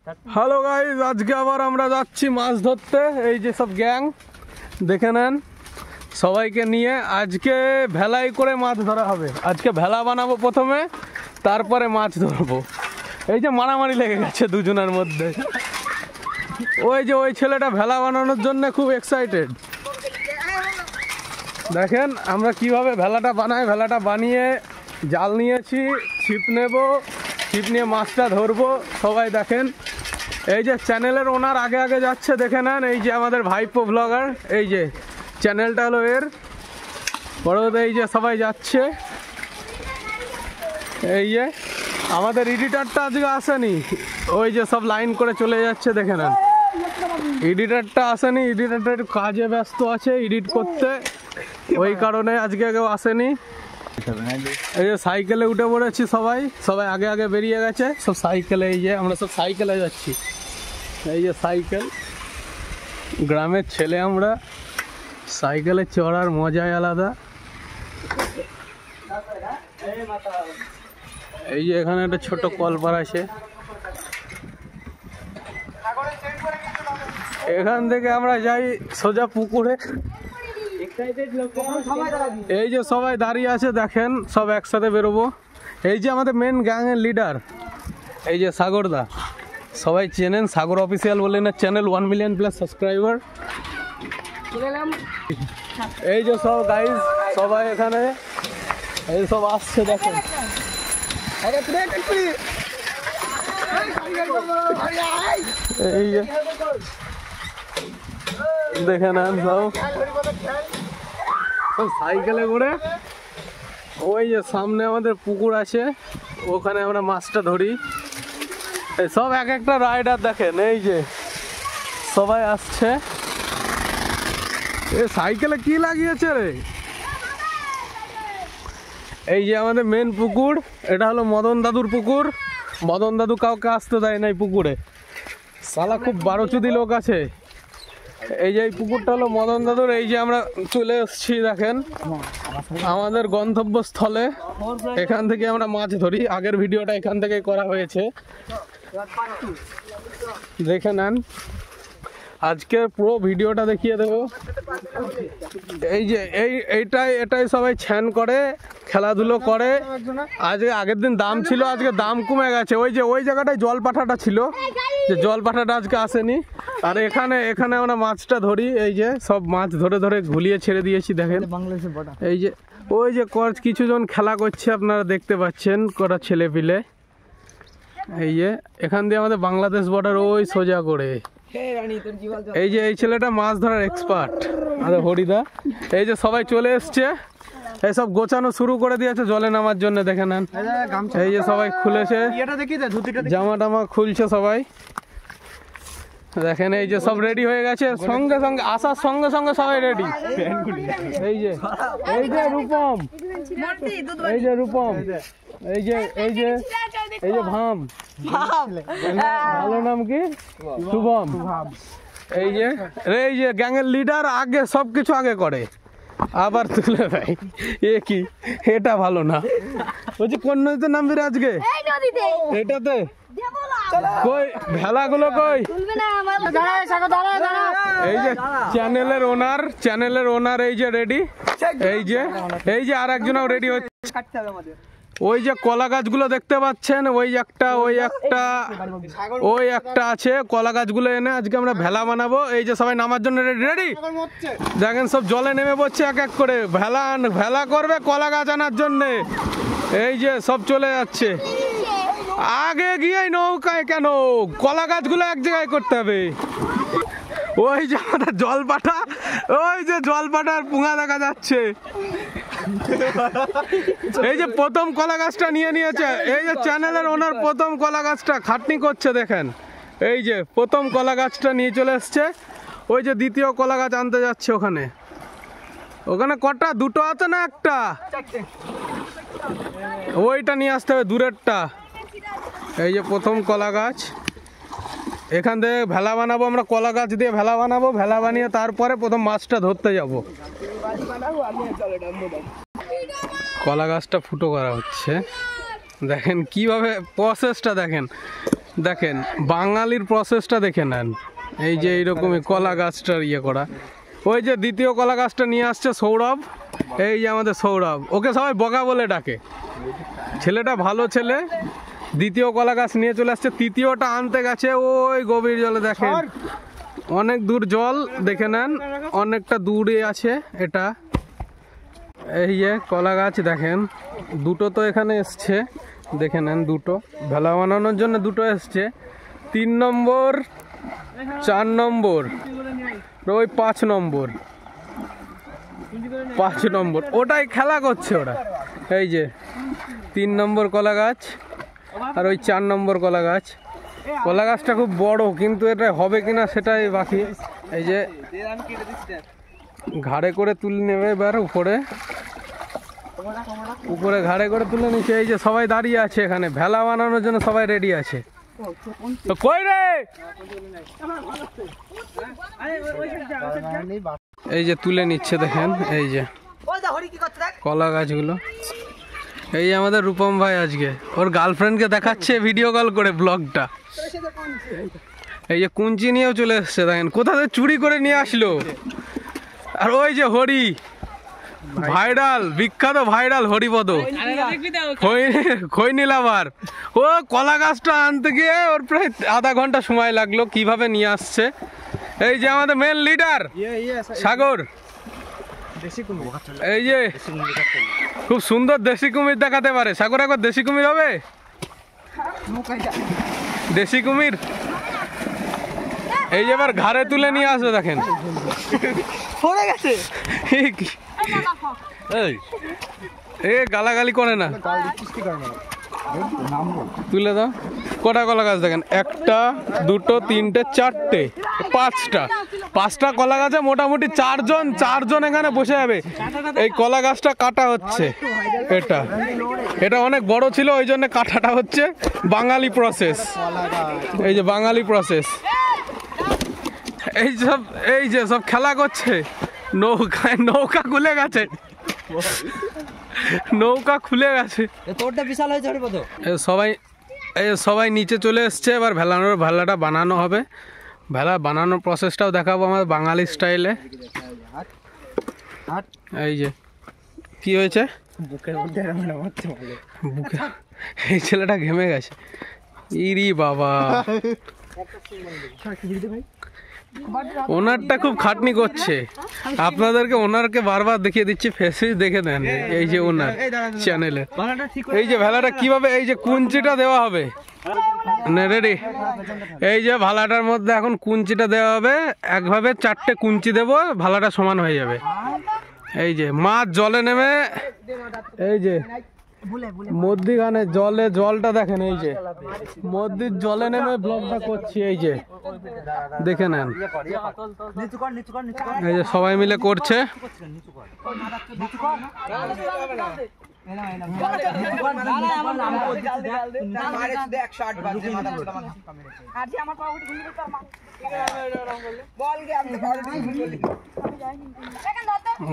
Hello guys, আজকে আবার আমরা যাচ্ছি মাছ ধরতে। এই যে সব গ্যাং দেখে নেন, সবাইকে নিয়ে আজকে ভেলাই করে মাছ ধরা হবে। আজকে ভেলা বানাবো প্রথমে, তারপরে মাছ ধরবো। এই যে মারামারি লেগে গেছে দুজনের মধ্যে। ওই যে ওই ছেলেটা ভেলা বানানোর জন্য খুব এক্সাইটেড। দেখেন আমরা কিভাবে ভেলাটা বানাই। ভেলাটা বানিয়ে জাল নিয়েছি, ছিপ নেব, ছিপ নিয়ে মাছটা ধরবো। সবাই দেখেন, এই যে চ্যানেলের ওনার আগে আগে যাচ্ছে, দেখে নেন। এই যে আমাদের ভাইপো ব্লগার, এই যে চ্যানেলটা হলো এর বড়। এই যে সবাই যাচ্ছে। এই যে আমাদের এডিটারটা আজকে আসেনি, ওই যে সব লাইন করে চলে যাচ্ছে, দেখে নেন। এডিটারটা আসেনি, এডিটারটা একটু কাজে ব্যস্ত আছে এডিট করতে, ওই কারণে আজকে কেউ আসেনি। এই যে সাইকেলে উঠে পড়েছি সবাই, সবাই আগে আগে বেরিয়ে গেছে সব সাইকেলে। এই যে আমরা সব সাইকেলে যাচ্ছি। এই যে সাইকেল, গ্রামের ছেলে আমরা, সাইকেলে চড়ার মজাই আলাদা। এই যে এখানে একটা ছোট কলপার আছে, এখান থেকে আমরা যাই সোজা পুকুরে। এই যে সবাই দাঁড়িয়ে আছে দেখেন, সব একসাথে বেরোবো। এই যে আমাদের মেন গ্যাংয়ের লিডার, এই যে সাগরদা, সবাই চেনেন, সাগর অফিসিয়াল বলে না চ্যানেল, 1 মিলিয়ন প্লাস সাবস্ক্রাইবার। এই যে সব গাইজ সবাই এখানে, এই সব আসছে দেখেন। এই যে দেখে নেন সব সাইকেলে করে। ওই যে সামনে আমাদের পুকুর আছে, ওখানে আমরা মাছটা ধরি। এই সব এক একটা রাইডার দেখেন, এই যে সবাই আসছে। এ সাইকেলে কি লাগিয়েছে রে? এই যে আমাদের মেন পুকুর, এটা হলো মদন দাদুর পুকুর। মদন দাদু কাউকে আসতে দেয় না এই পুকুরে, শালা খুব বারোচুদি লোক আছে। এই যে এই পুকুরটা হলো মদন দাদুর। এই যে আমরা চলে এসেছি দেখেন আমাদের গন্তব্যস্থলে, এখান থেকে আমরা মাছ ধরি। আগের ভিডিওটা এখান থেকে করা হয়েছে, দেখে নেন। আজকে পুরো ভিডিওটা দেখিয়ে দেবো। এই যে এটাই সবাই ছ্যান করে, খেলাধুলো করে। আজকে আগের দিন দাম ছিল, আজকে দাম কমে গেছে। ওই যে ওই জায়গাটায় জল পাঠাটা ছিল, যে জল পাঠাটা আজকে আসেনি। আর এখানে আমরা মাছটা ধরি। এই যে সব মাছ ধরে ধরে ঘুলিয়ে ছেড়ে দিয়েছি দেখেন। এই যে ওই যে কিছুজন খেলা করছে, আপনারা দেখতে পাচ্ছেন, কটা ছেলে পিলে। এই যে এখান দিয়ে আমাদের বাংলাদেশ বর্ডার ওই সোজা করে। এই যে এই ছেলেটা মাছ ধরার এক্সপার্ট, আমাদের হরিদা। এই যে সবাই চলে এসছে, এইসব গোছানো শুরু করে দিয়েছে জলে নামার জন্য, দেখে নেন। এই যে সবাই খুলেছে, জামা টামা খুলছে সবাই, দেখেন। এই যে সব রেডি হয়ে গেছে, সঙ্গে সঙ্গে আসার সঙ্গে সঙ্গে সবাই রেডি। এই যে রূপম, এই যে রূপম, এই যে ভাম, ভালো নাম কি? শুভম। এই যে গ্যাংয়ের লিডার, আগে সবকিছু আগে করে, আবার তুলে দেয়। এ কি, এটা ভালো না। বলছি কোন নদীতে নামবি রে আজকে? এটাতে কই ভেলাগুলো কই? এই যে চ্যানেলের ওনার এই যে রেডি। এই যে আর একজনও রেডি হচ্ছে। ওই যে কলা গাছগুলো দেখতে পাচ্ছেন, ওই একটা আছে। কলা গাছগুলো এনে আজকে আমরা ভেলা বানাবো। এই যে সবাই নামার জন্য রেডি দেখেন, সব জলে নেমে পড়ছে এক এক করে। ভেলা করবে কলা গাছ আনার জন্যে। এই যে সব চলে যাচ্ছে আগে গিয়ে। নৌকায় কেন, কলা গাছগুলো এক জায়গায় করতে হবে। ওই যে আমাদের জলপাটা, ওই যে জলপাটার পুঙা দেখা যাচ্ছে। এই যে প্রথম কলা গাছটা নিয়েছে, এই যে চ্যানেলের ওনার প্রথম কলা গাছটা খাটনি করছে দেখেন। এই যে প্রথম কলা গাছটা নিয়ে চলে এসছে। ওই যে দ্বিতীয় কলা গাছ আনতে যাচ্ছে ওখানে কটা, দুটো আছে না একটা? ওইটা নিয়ে আসতে হবে, দূরেরটা। এই যে প্রথম কলা গাছ, এখান থেকে ভেলা বানাবো আমরা। কলা গাছ দিয়ে ভেলা বানাবো, ভেলা বানিয়ে তারপরে প্রথম মাছটা ধরতে যাব। কলা গাছটা ফুটো করা হচ্ছে, দেখেন কিভাবে প্রসেসটা দেখেন। দেখেন বাঙালির প্রসেসটা দেখে নেন। এই যে এইরকমই কলা গাছটার ইয়ে করা। ওই যে দ্বিতীয় কলা গাছটা নিয়ে আসছে সৌরভ, এই যে আমাদের সৌরভ, ওকে সবাই বগা বলে ডাকে। ছেলেটা ভালো ছেলে। দ্বিতীয় কলা গাছ নিয়ে চলে আসছে, তৃতীয়টা আনতে গেছে ওই গভীর জলে। দেখেন অনেক দূর জল, দেখে নেন অনেকটা দূরে আছে এটা। এই যে কলা গাছ দেখেন, দুটো তো এখানে এসছে, দেখে নেন দুটো ভেলা বানানোর জন্য দুটো এসছে। 3 নম্বর, 4 নম্বর, ওই 5 নম্বর, 5 নম্বর ওটাই খেলা করছে ওরা। এই যে 3 নম্বর কলা গাছ আর ওই 4 নম্বর কলা গাছ। কলা গাছটা খুব বড়, কিন্তু এটা হবে কিনা সেটাই বাকি। এই যে ঘাড়ে করে তুলে নেবে এবার উপরে, উপরে ঘাড়ে করে তুলে নিচ্ছে। এই যে সবাই দাঁড়িয়ে আছে এখানে, ভেলা বানানোর জন্য সবাই রেডি আছে। কই রে, এই যে তুলে নিচ্ছে দেখেন, এই যে কলা গাছগুলো। এই যে আমাদের রূপম ভাই আজকে ওর গার্লফ্রেন্ডকে দেখাচ্ছে ভিডিও কল করে ব্লগটা। এই যে কুঞ্চি নিয়েও চলে এসছে দেখেন, কোথা থেকে চুরি করে নিয়ে আসলো। আর ওই যে হরি, ভাইরাল বিখ্যাত ভাইরাল হরিপদ খৈনি লাভার, ও কলা গাছটা আনতে গিয়ে ওর প্রায় আধা ঘন্টা সময় লাগলো, কিভাবে নিয়ে আসছে। এই যে আমাদের মেন লিডার সাগর, এই যে খুব সুন্দর দেশি কুমির দেখাতে পারে সাগর। একবার দেশি কুমির হবে, দেশি কুমির। এই যে এবার ঘাড়ে তুলে নিয়ে আসবে দেখেন। এ গালাগালি করে না, তুলে দাও। কটা কলা গাছ দেখেন, 1, 2, 3, 4, 5টা কলা গাছে মোটামুটি 4 জন এখানে বসে যাবে। এই কলা গাছটা কাটা হচ্ছে, এটা অনেক বড় ছিল ওই জন্য কাটাটা হচ্ছে। বাঙালি প্রসেস, এই যে বাঙালি প্রসেস। এই যে সব খেলা করছে, নৌকা খুলে গেছে, নৌকা খুলে গেছে। সবাই নিচে চলে এসছে, এবার ভেলাটা বানানো হবে। ভেলা বানানোর প্রসেসটাও দেখাবো আমাদের বাঙালি স্টাইলে। এই যে কি হয়েছে, বুকে এই ছেলেটা ঘেমে গেছে। ইরি বাবা, ওনারটা খুব খাটনি করছে। আপনাদেরকে ওনারকে বারবার দেখিয়ে দিচ্ছি, ফেসিস দেখে নেন। এই যে ওনার চ্যানেলে এই যে ভেলাটা কিভাবে, এই যে কুঞ্চিটা দেওয়া হবে রেডি। এই যে ভালাটার মধ্যে এখন কুঞ্চিটা দেওয়া হবে, একভাবে 4টে কুঞ্চি দেবো, ভালাটা সমান হয়ে যাবে। এই যে মাছ জলে নেমে, এই যে মধ্যিখানে জলটা দেখেন, এই যে মধ্যির জলে নেমে ব্লগটা করছি। এই যে দেখে নেন, এই যে সবাই মিলে করছে।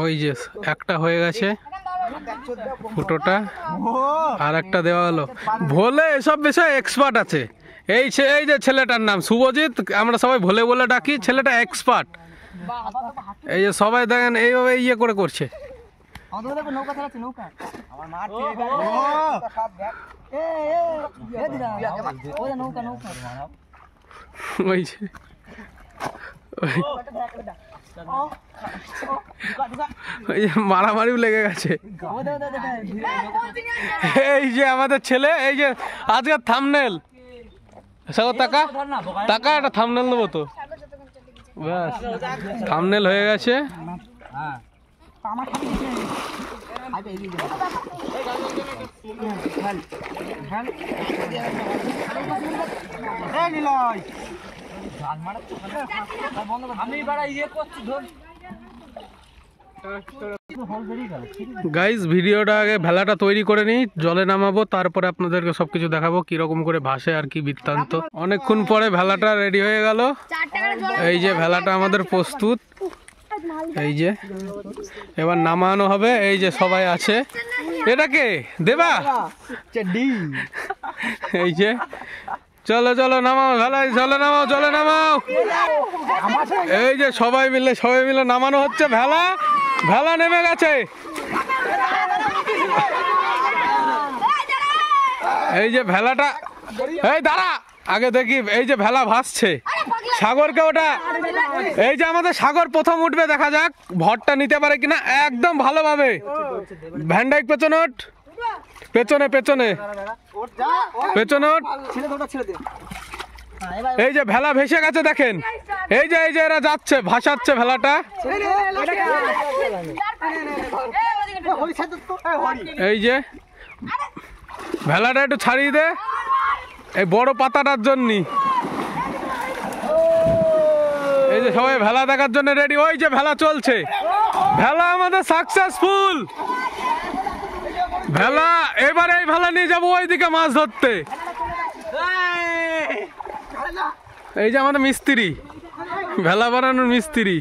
ওই যে একটা হয়ে গেছে ফুটোটা, আর একটা দেওয়া হলো। ভোলে এসব বিষয়ে এক্সপার্ট আছে। এই যে ছেলেটার নাম শুভজিৎ, আমরা সবাই ভোলে বলে ডাকি, ছেলেটা এক্সপার্ট। এই যে সবাই দেখেন এইভাবে ইয়ে করে করছে। ওই যে মারামারিও লেগে গেছে। এই যে আমাদের ছেলে, এই যে আজকে থাম্বনেল, টাকা একটা থাম্বনেল নেবো তো, ব্যাস থাম্বনেল হয়ে গেছে। গাইজ ভিডিওটা আগে ভেলাটা তৈরি করে নিই, জলে নামাবো, তারপরে আপনাদেরকে সবকিছু দেখাবো কিরকম করে ভাসে আর কি বৃত্তান্ত। অনেকক্ষণ পরে ভেলাটা রেডি হয়ে গেল। এই যে ভেলাটা আমাদের প্রস্তুত। এই যে এবার নামানো হবে। এই যে সবাই আছে, এটাকে দেবা, এই যে চলো চলো নামাও ভেলায়, চলো নামাও, চলো নামাও। এই যে সবাই মিলে নামানো হচ্ছে ভেলা। ভেলা নেমে গেছে। এই যে ভেলাটা, এই দাঁড়া আগে দেখি। এই যে ভেলা ভাসছে সাগরকে, ওটা এই যে আমাদের সাগর প্রথম উঠবে, দেখা যাক ভরটা নিতে পারে কিনা। একদম ভালোভাবে ভ্যানডাইক পেছনে ওঠ, পেছনে পেছনে পেছনে ওঠ। এই যে ভেলা ভেসে গেছে দেখেন। এই যে এরা যাচ্ছে, ভাসাচ্ছে ভেলাটা। এই যে ভেলাটা একটু ছাড়িয়ে দে এই বড় পাতাটার জন্য। এই যে সবাই ভেলা দেখার জন্য রেডি। ওই যে ভেলা চলছে, ভেলা আমাদের সাকসেসফুল। ভেলা এবারে এই ভেলা নিয়ে যাবো ওইদিকে মাছ ধরতে। এই যে আমাদের মিস্ত্রি, ভেলা বানানোর মিস্ত্রি।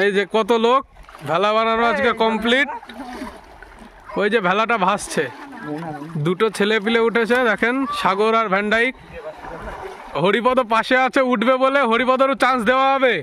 এই যে কত লোক, ভেলা বানানো আজকে কমপ্লিট। ওই যে ভেলাটা ভাসছে, দুটো ছেলে পিলে উঠেছে দেখেন, সাগর আর ভ্যানডাইক। হরিপদ পাশে আছে, উঠবে বলে হরিপদেরও চান্স দেওয়া হবে।